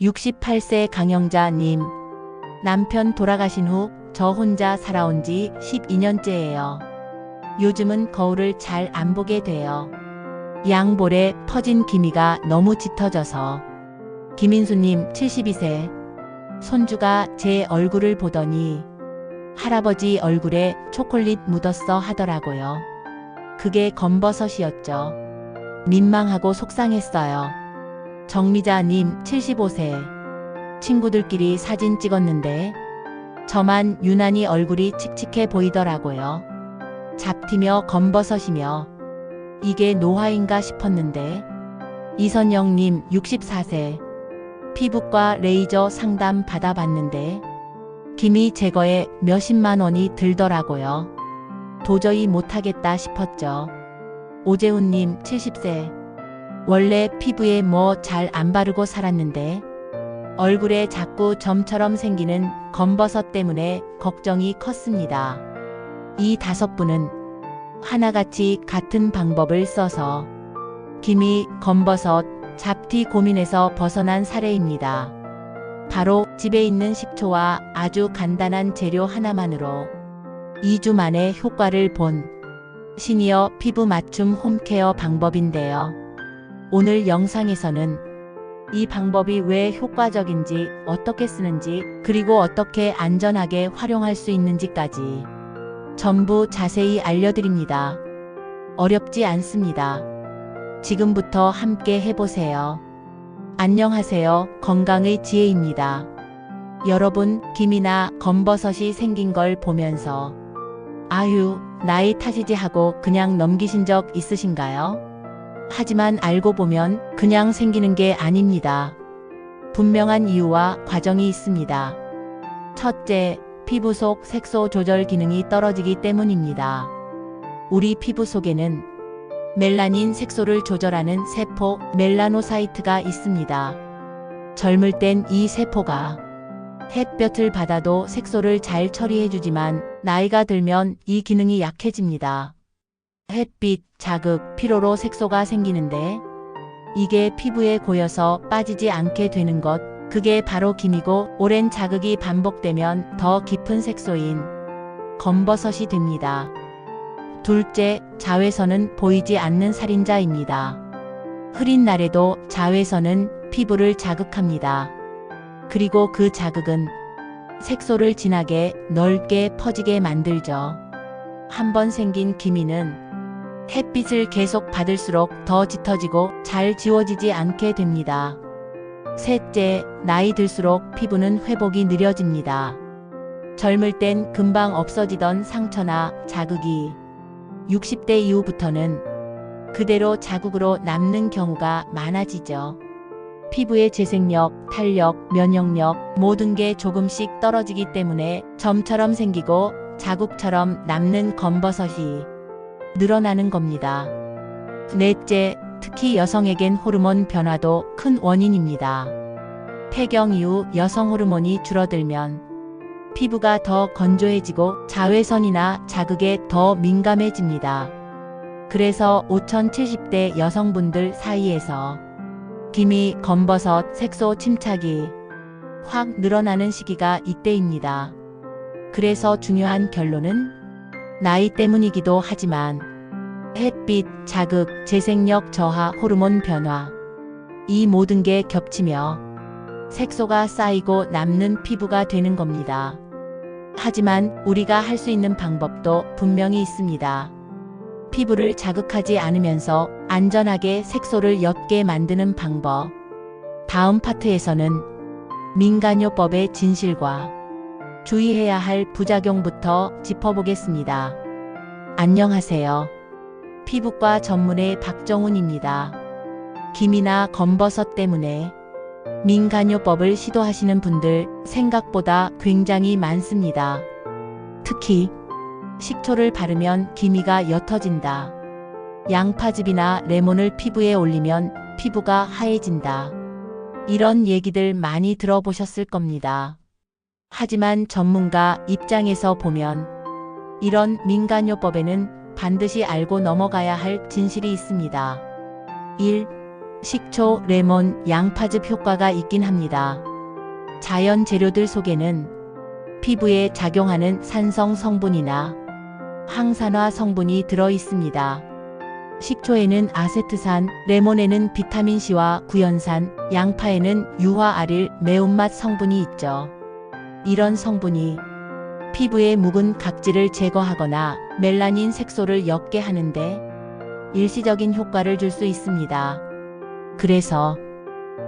68세 강영자님. 남편 돌아가신 후 저 혼자 살아온 지 12년째예요. 요즘은 거울을 잘 안 보게 돼요. 양볼에 퍼진 기미가 너무 짙어져서. 김인수님 72세. 손주가 제 얼굴을 보더니 할아버지 얼굴에 초콜릿 묻었어 하더라고요. 그게 검버섯이었죠. 민망하고 속상했어요. 정미자님 75세. 친구들끼리 사진 찍었는데 저만 유난히 얼굴이 칙칙해 보이더라고요. 잡티며 검버섯이며 이게 노화인가 싶었는데. 이선영님 64세. 피부과 레이저 상담 받아봤는데 기미 제거에 몇십만 원이 들더라고요. 도저히 못하겠다 싶었죠. 오재훈님 70세. 원래 피부에 뭐 잘 안 바르고 살았는데 얼굴에 자꾸 점처럼 생기는 검버섯 때문에 걱정이 컸습니다. 이 5분은 하나같이 같은 방법을 써서 기미, 검버섯, 잡티 고민에서 벗어난 사례입니다. 바로 집에 있는 식초와 아주 간단한 재료 하나만으로 2주 만에 효과를 본 시니어 피부 맞춤 홈케어 방법인데요. 오늘 영상에서는 이 방법이 왜 효과적인지, 어떻게 쓰는지, 그리고 어떻게 안전하게 활용할 수 있는지까지 전부 자세히 알려드립니다. 어렵지 않습니다. 지금부터 함께 해보세요. 안녕하세요. 건강의 지혜입니다. 여러분, 기미나 검버섯이 생긴 걸 보면서 아휴, 나이 탓이지 하고 그냥 넘기신 적 있으신가요? 하지만 알고 보면 그냥 생기는 게 아닙니다. 분명한 이유와 과정이 있습니다. 첫째, 피부 속 색소 조절 기능이 떨어지기 때문입니다. 우리 피부 속에는 멜라닌 색소를 조절하는 세포 멜라노사이트가 있습니다. 젊을 땐 이 세포가 햇볕을 받아도 색소를 잘 처리해주지만 나이가 들면 이 기능이 약해집니다. 햇빛, 자극, 피로로 색소가 생기는데 이게 피부에 고여서 빠지지 않게 되는 것, 그게 바로 기미고 오랜 자극이 반복되면 더 깊은 색소인 검버섯이 됩니다. 둘째, 자외선은 보이지 않는 살인자입니다. 흐린 날에도 자외선은 피부를 자극합니다. 그리고 그 자극은 색소를 진하게 넓게 퍼지게 만들죠. 한번 생긴 기미는 햇빛을 계속 받을수록 더 짙어지고 잘 지워지지 않게 됩니다. 셋째, 나이 들수록 피부는 회복이 느려집니다. 젊을 땐 금방 없어지던 상처나 자극이 60대 이후부터는 그대로 자국으로 남는 경우가 많아지죠. 피부의 재생력, 탄력, 면역력 모든 게 조금씩 떨어지기 때문에 점처럼 생기고 자국처럼 남는 검버섯이 늘어나는 겁니다. 넷째, 특히 여성에겐 호르몬 변화도 큰 원인입니다. 폐경 이후 여성 호르몬이 줄어들면 피부가 더 건조해지고 자외선이나 자극에 더 민감해집니다. 그래서 5070대 여성분들 사이에서 기미, 검버섯, 색소 침착이 확 늘어나는 시기가 이때입니다. 그래서 중요한 결론은 나이 때문이기도 하지만 햇빛, 자극, 재생력 저하, 호르몬 변화 이 모든 게 겹치며 색소가 쌓이고 남는 피부가 되는 겁니다. 하지만 우리가 할 수 있는 방법도 분명히 있습니다. 피부를 자극하지 않으면서 안전하게 색소를 옅게 만드는 방법. 다음 파트에서는 민간요법의 진실과 주의해야 할 부작용부터 짚어보겠습니다. 안녕하세요. 피부과 전문의 박정훈입니다. 기미나 검버섯 때문에 민간요법을 시도하시는 분들 생각보다 굉장히 많습니다. 특히 식초를 바르면 기미가 옅어진다. 양파즙이나 레몬을 피부에 올리면 피부가 하얘진다. 이런 얘기들 많이 들어보셨을 겁니다. 하지만 전문가 입장에서 보면 이런 민간요법에는 반드시 알고 넘어가야 할 진실이 있습니다. 1. 식초, 레몬, 양파즙 효과가 있긴 합니다. 자연 재료들 속에는 피부에 작용하는 산성 성분이나 항산화 성분이 들어 있습니다. 식초에는 아세트산, 레몬에는 비타민C와 구연산, 양파에는 유화아릴, 매운맛 성분이 있죠. 이런 성분이 피부의 묵은 각질을 제거하거나 멜라닌 색소를 옅게 하는데 일시적인 효과를 줄 수 있습니다. 그래서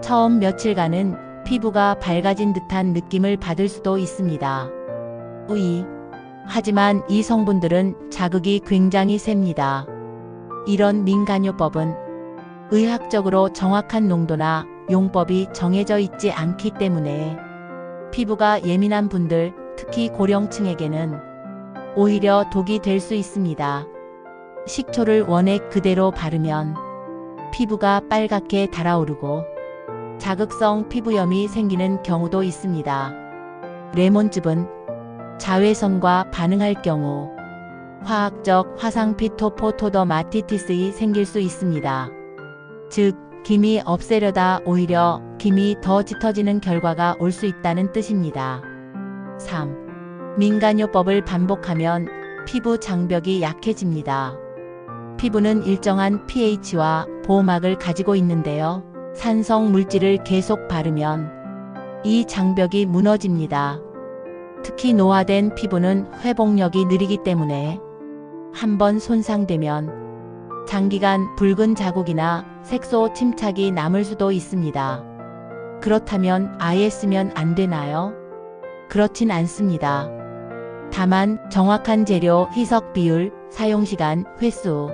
처음 며칠간은 피부가 밝아진 듯한 느낌을 받을 수도 있습니다. 하지만 이 성분들은 자극이 굉장히 셉니다. 이런 민간요법은 의학적으로 정확한 농도나 용법이 정해져 있지 않기 때문에 피부가 예민한 분들, 특히 고령층에게는 오히려 독이 될 수 있습니다. 식초를 원액 그대로 바르면 피부가 빨갛게 달아오르고 자극성 피부염이 생기는 경우도 있습니다. 레몬즙은 자외선과 반응할 경우 화학적 화상피토포토더마티티스이 생길 수 있습니다. 즉, 김이 없애려다 오히려 김이 더 짙어지는 결과가 올 수 있다는 뜻입니다. 3. 민간요법을 반복하면 피부 장벽이 약해집니다. 피부는 일정한 pH와 보호막을 가지고 있는데요. 산성 물질을 계속 바르면 이 장벽이 무너집니다. 특히 노화된 피부는 회복력이 느리기 때문에 한번 손상되면 장기간 붉은 자국이나 색소 침착이 남을 수도 있습니다. 그렇다면 아예 쓰면 안 되나요? 그렇진 않습니다. 다만 정확한 재료, 희석 비율, 사용시간, 횟수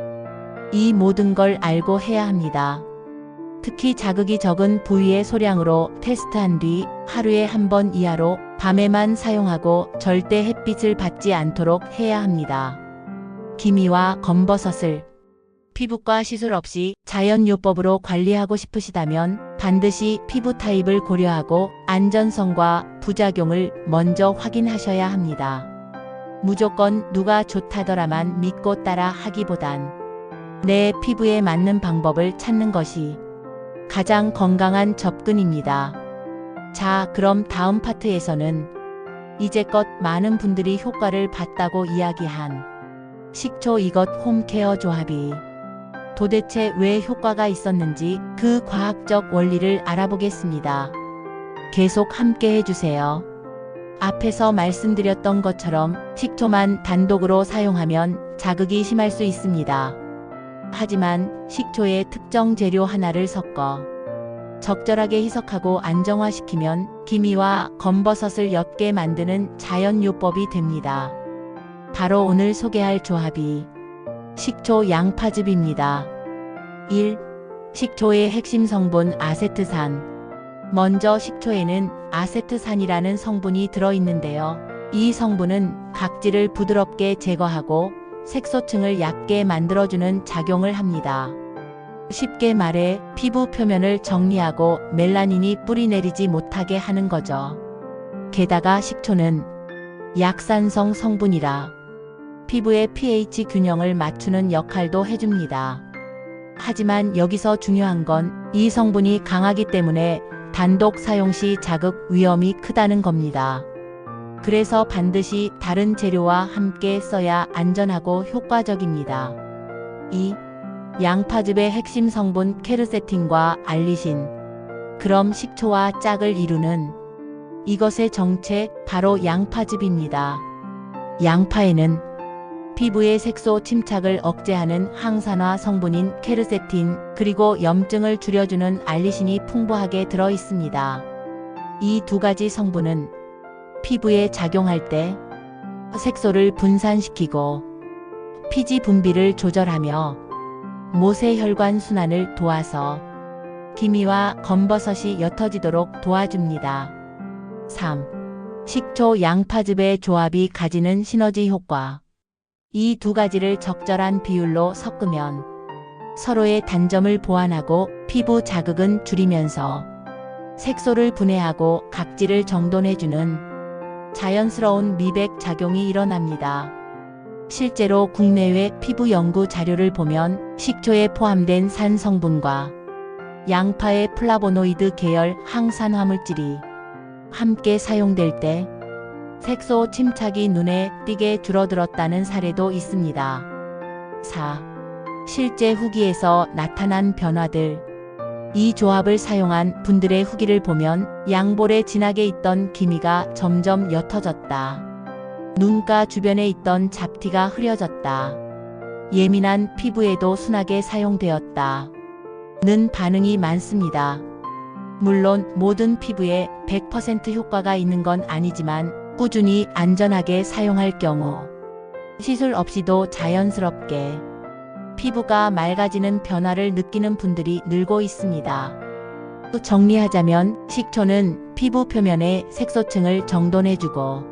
이 모든 걸 알고 해야 합니다. 특히 자극이 적은 부위의 소량으로 테스트한 뒤 하루에 한 번 이하로 밤에만 사용하고 절대 햇빛을 받지 않도록 해야 합니다. 기미와 검버섯을 피부과 시술 없이 자연요법으로 관리하고 싶으시다면 반드시 피부 타입을 고려하고 안전성과 부작용을 먼저 확인하셔야 합니다. 무조건 누가 좋다더라만 믿고 따라 하기보단 내 피부에 맞는 방법을 찾는 것이 가장 건강한 접근입니다. 자, 그럼 다음 파트에서는 이제껏 많은 분들이 효과를 봤다고 이야기한 식초 이것 홈케어 조합이 도대체 왜 효과가 있었는지 그 과학적 원리를 알아보겠습니다. 계속 함께 해주세요. 앞에서 말씀드렸던 것처럼 식초만 단독으로 사용하면 자극이 심할 수 있습니다. 하지만 식초에 특정 재료 하나를 섞어 적절하게 희석하고 안정화시키면 기미와 검버섯을 옅게 만드는 자연요법이 됩니다. 바로 오늘 소개할 조합이 식초 양파즙입니다. 1. 식초의 핵심 성분 아세트산. 먼저 식초에는 아세트산이라는 성분이 들어있는데요. 이 성분은 각질을 부드럽게 제거하고 색소층을 얕게 만들어주는 작용을 합니다. 쉽게 말해 피부 표면을 정리하고 멜라닌이 뿌리내리지 못하게 하는 거죠. 게다가 식초는 약산성 성분이라 피부의 pH 균형을 맞추는 역할도 해줍니다. 하지만 여기서 중요한 건 이 성분이 강하기 때문에 단독 사용 시 자극 위험이 크다는 겁니다. 그래서 반드시 다른 재료와 함께 써야 안전하고 효과적입니다. 2. 양파즙의 핵심 성분 케르세틴과 알리신. 그럼 식초와 짝을 이루는 이것의 정체 바로 양파즙입니다. 양파에는 피부의 색소 침착을 억제하는 항산화 성분인 케르세틴 그리고 염증을 줄여주는 알리신이 풍부하게 들어 있습니다. 이 두 가지 성분은 피부에 작용할 때 색소를 분산시키고 피지 분비를 조절하며 모세혈관 순환을 도와서 기미와 검버섯이 옅어지도록 도와줍니다. 3. 식초 양파즙의 조합이 가지는 시너지 효과. 이 두 가지를 적절한 비율로 섞으면 서로의 단점을 보완하고 피부 자극은 줄이면서 색소를 분해하고 각질을 정돈해주는 자연스러운 미백 작용이 일어납니다. 실제로 국내외 피부 연구 자료를 보면 식초에 포함된 산 성분과 양파의 플라보노이드 계열 항산화 물질이 함께 사용될 때 색소 침착이 눈에 띄게 줄어들었다는 사례도 있습니다. 4. 실제 후기에서 나타난 변화들. 이 조합을 사용한 분들의 후기를 보면 양볼에 진하게 있던 기미가 점점 옅어졌다. 눈가 주변에 있던 잡티가 흐려졌다. 예민한 피부에도 순하게 사용되었다. 는 반응이 많습니다. 물론 모든 피부에 100% 효과가 있는 건 아니지만 꾸준히 안전하게 사용할 경우 시술 없이도 자연스럽게 피부가 맑아지는 변화를 느끼는 분들이 늘고 있습니다. 또 정리하자면 식초는 피부 표면의 색소층을 정돈해주고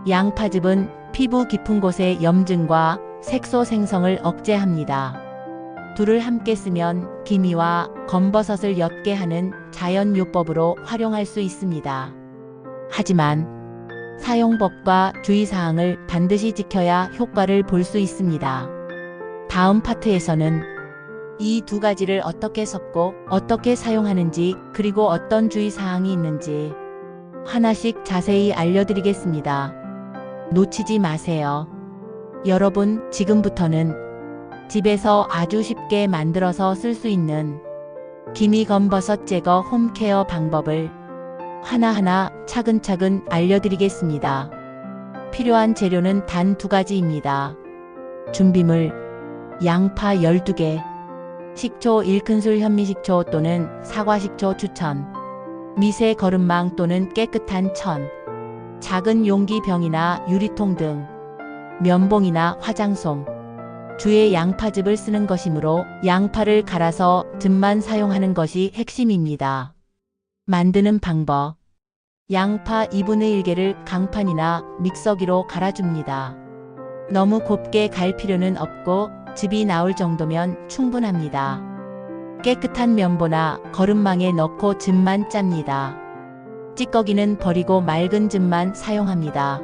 양파즙은 피부 깊은 곳의 염증과 색소 생성을 억제합니다. 둘을 함께 쓰면 기미와 검버섯을 옅게 하는 자연요법으로 활용할 수 있습니다. 하지만 사용법과 주의사항을 반드시 지켜야 효과를 볼 수 있습니다. 다음 파트에서는 이 두 가지를 어떻게 섞고 어떻게 사용하는지 그리고 어떤 주의사항이 있는지 하나씩 자세히 알려드리겠습니다. 놓치지 마세요. 여러분, 지금부터는 집에서 아주 쉽게 만들어서 쓸 수 있는 기미 검버섯 제거 홈케어 방법을 하나하나 차근차근 알려드리겠습니다. 필요한 재료는 단 2가지입니다. 준비물: 양파 12개, 식초 1큰술 현미식초 또는 사과식초 추천, 미세 거름망 또는 깨끗한 천, 작은 용기 병이나 유리통 등, 면봉이나 화장솜, 주에 양파즙을 쓰는 것이므로 양파를 갈아서 즙만 사용하는 것이 핵심입니다. 만드는 방법: 양파 2분의 1개를 강판이나 믹서기로 갈아줍니다. 너무 곱게 갈 필요는 없고 즙이 나올 정도면 충분합니다. 깨끗한 면보나 거름망에 넣고 즙만 짭니다. 찌꺼기는 버리고 맑은 즙만 사용합니다.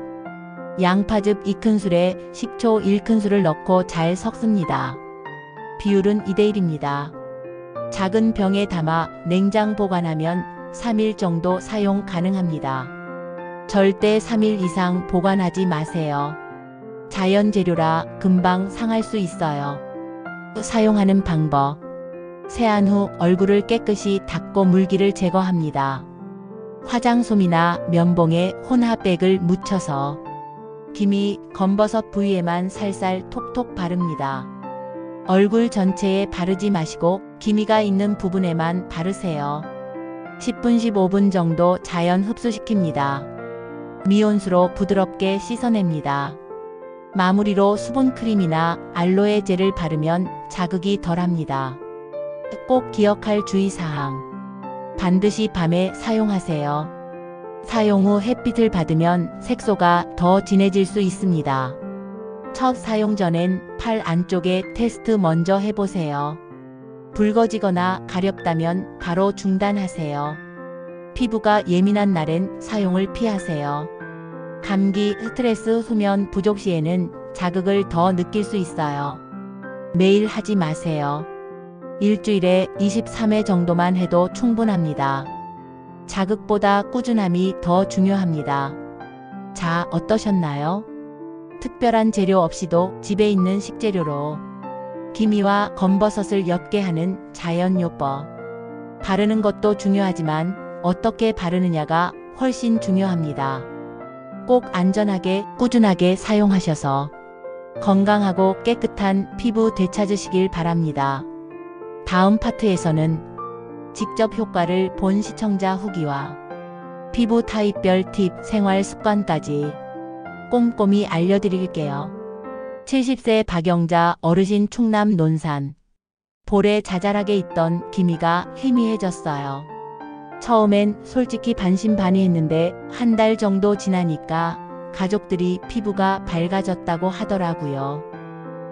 양파즙 2큰술에 식초 1큰술을 넣고 잘 섞습니다. 비율은 2대1입니다. 작은 병에 담아 냉장 보관하면 3일 정도 사용 가능합니다. 절대 3일 이상 보관하지 마세요. 자연 재료라 금방 상할 수 있어요. 사용하는 방법: 세안 후 얼굴을 깨끗이 닦고 물기를 제거합니다. 화장솜이나 면봉에 혼합액을 묻혀서 기미, 검버섯 부위에만 살살 톡톡 바릅니다. 얼굴 전체에 바르지 마시고 기미가 있는 부분에만 바르세요. 10분 15분 정도 자연 흡수시킵니다. 미온수로 부드럽게 씻어냅니다. 마무리로 수분크림이나 알로에 젤을 바르면 자극이 덜합니다. 꼭 기억할 주의사항: 반드시 밤에 사용하세요. 사용 후 햇빛을 받으면 색소가 더 진해질 수 있습니다. 첫 사용 전엔 팔 안쪽에 테스트 먼저 해보세요. 붉어지거나 가렵다면 바로 중단하세요. 피부가 예민한 날엔 사용을 피하세요. 감기, 스트레스, 수면 부족 시에는 자극을 더 느낄 수 있어요. 매일 하지 마세요. 일주일에 23회 정도만 해도 충분합니다. 자극보다 꾸준함이 더 중요합니다. 자, 어떠셨나요? 특별한 재료 없이도 집에 있는 식재료로 기미와 검버섯을 옅게 하는 자연요법. 바르는 것도 중요하지만 어떻게 바르느냐가 훨씬 중요합니다. 꼭 안전하게 꾸준하게 사용하셔서 건강하고 깨끗한 피부 되찾으시길 바랍니다. 다음 파트에서는 직접 효과를 본 시청자 후기와 피부 타입별 팁, 생활 습관까지 꼼꼼히 알려드릴게요. 70세 박영자 어르신 충남 논산. 볼에 자잘하게 있던 기미가 희미해졌어요. 처음엔 솔직히 반신반의했는데 한 달 정도 지나니까 가족들이 피부가 밝아졌다고 하더라고요.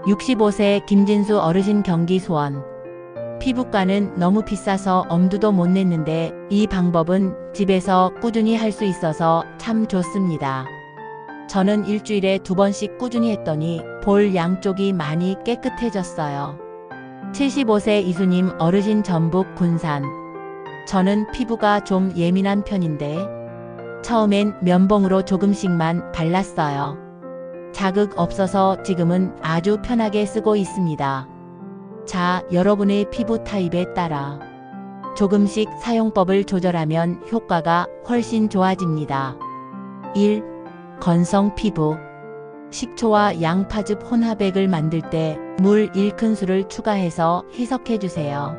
65세 김진수 어르신 경기 수원. 피부과는 너무 비싸서 엄두도 못 냈는데 이 방법은 집에서 꾸준히 할 수 있어서 참 좋습니다. 저는 일주일에 2번씩 꾸준히 했더니 볼 양쪽이 많이 깨끗해졌어요. 75세 이수님 어르신 전북 군산. 저는 피부가 좀 예민한 편인데 처음엔 면봉으로 조금씩만 발랐어요. 자극 없어서 지금은 아주 편하게 쓰고 있습니다. 자, 여러분의 피부 타입에 따라 조금씩 사용법을 조절하면 효과가 훨씬 좋아집니다. 1. 건성 피부. 식초와 양파즙 혼합액을 만들 때 물 1큰술을 추가해서 희석해주세요.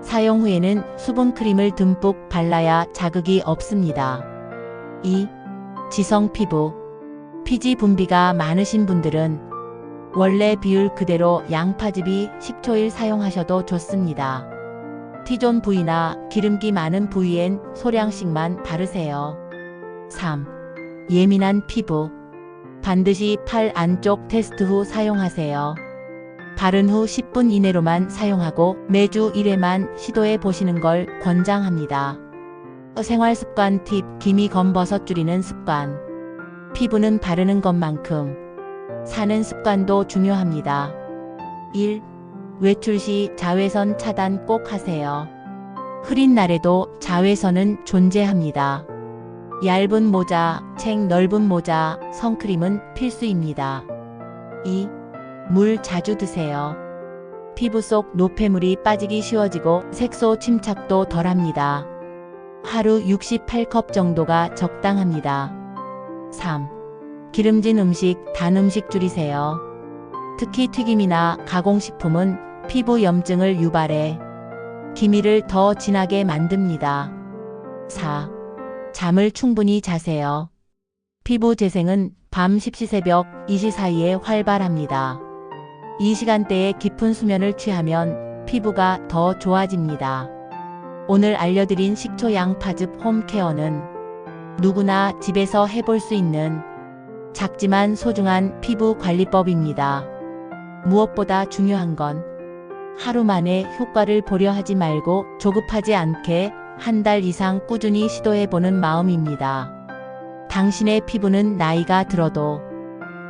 사용 후에는 수분크림을 듬뿍 발라야 자극이 없습니다. 2. 지성 피부. 피지 분비가 많으신 분들은 원래 비율 그대로 양파즙이 식초일 사용하셔도 좋습니다. T존 부위나 기름기 많은 부위엔 소량씩만 바르세요. 3. 예민한 피부. 반드시 팔 안쪽 테스트 후 사용하세요. 바른 후 10분 이내로만 사용하고 매주 1회만 시도해 보시는 걸 권장합니다. 생활습관 팁. 기미 검버섯 줄이는 습관. 피부는 바르는 것만큼 사는 습관도 중요합니다. 1. 외출 시 자외선 차단 꼭 하세요. 흐린 날에도 자외선은 존재합니다. 얇은 모자, 책 넓은 모자, 선크림은 필수입니다. 2. 물 자주 드세요. 피부 속 노폐물이 빠지기 쉬워지고 색소 침착도 덜합니다. 하루 68컵 정도가 적당합니다. 3. 기름진 음식, 단 음식 줄이세요. 특히 튀김이나 가공식품은 피부 염증을 유발해 기미를 더 진하게 만듭니다. 4. 잠을 충분히 자세요. 피부 재생은 밤 10시 새벽 2시 사이에 활발합니다. 이 시간대에 깊은 수면을 취하면 피부가 더 좋아집니다. 오늘 알려드린 식초 양파즙 홈케어는 누구나 집에서 해볼 수 있는 작지만 소중한 피부 관리법입니다. 무엇보다 중요한 건 하루 만에 효과를 보려 하지 말고 조급하지 않게 한 달 이상 꾸준히 시도해보는 마음입니다. 당신의 피부는 나이가 들어도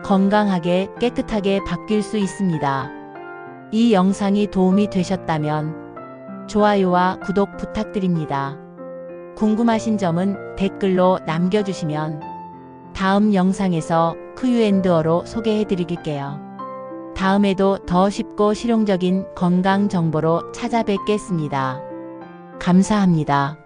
건강하게 깨끗하게 바뀔 수 있습니다. 이 영상이 도움이 되셨다면 좋아요와 구독 부탁드립니다. 궁금하신 점은 댓글로 남겨주시면 다음 영상에서 큐앤어로 소개해드릴게요. 다음에도 더 쉽고 실용적인 건강 정보로 찾아뵙겠습니다. 감사합니다.